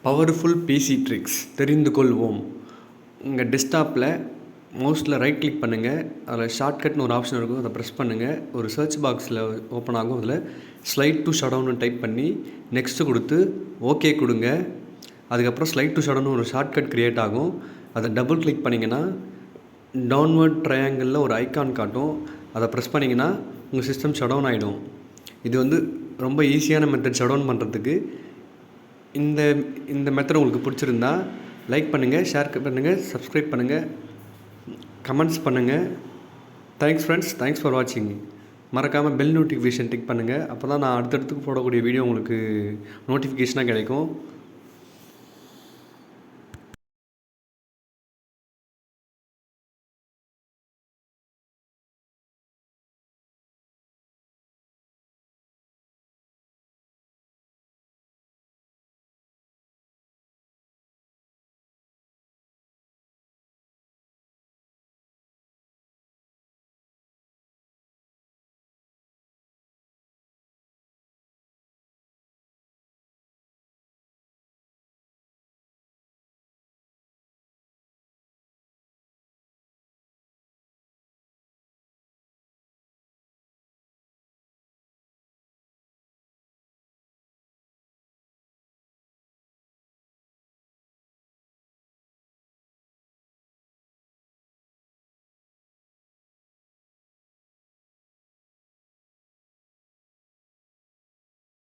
Powerful PC tricks தெரிந்து கொள்வோம். உங்கள் டெஸ்க்டாப்பில் மவுஸில் ரைட் கிளிக் பண்ணுங்கள். அதில் ஷார்ட்கட்னு ஒரு ஆப்ஷன் இருக்கும், அதை ப்ரெஸ் பண்ணுங்கள். ஒரு சர்ச் பாக்ஸில் ஓப்பன் ஆகும். அதில் ஸ்லைட் டு ஷட்டவுன்னு டைப் பண்ணி நெக்ஸ்ட்டு கொடுத்து ஓகே கொடுங்க. அதுக்கப்புறம் ஸ்லைட் டு ஷட்டவுன்னு ஒரு ஷார்ட்கட் க்ரியேட் ஆகும். அதை டபுள் கிளிக் பண்ணிங்கன்னா டவுன்வர்ட் ட்ரையாங்கிளில் ஒரு ஐக்கான் காட்டும். அதை ப்ரெஸ் பண்ணிங்கன்னா உங்கள் சிஸ்டம் ஷட்டவுன் ஆகிடும். இது ரொம்ப ஈஸியான மெத்தட் ஷட்டவுன் பண்ணுறதுக்கு. இந்த மெத்தட் உங்களுக்கு பிடிச்சிருந்தா லைக் பண்ணுங்கள், ஷேர் பண்ணுங்கள், சப்ஸ்கிரைப் பண்ணுங்கள், கமெண்ட்ஸ் பண்ணுங்கள். தேங்க்ஸ் ஃப்ரெண்ட்ஸ், தேங்க்ஸ் ஃபார் வாட்சிங். மறக்காமல் பெல் நோட்டிஃபிகேஷன் டிக் பண்ணுங்கள். அப்போ தான் நான் அடுத்தடுத்துக்கு போடக்கூடிய வீடியோ உங்களுக்கு நோட்டிஃபிகேஷனாக கிடைக்கும்.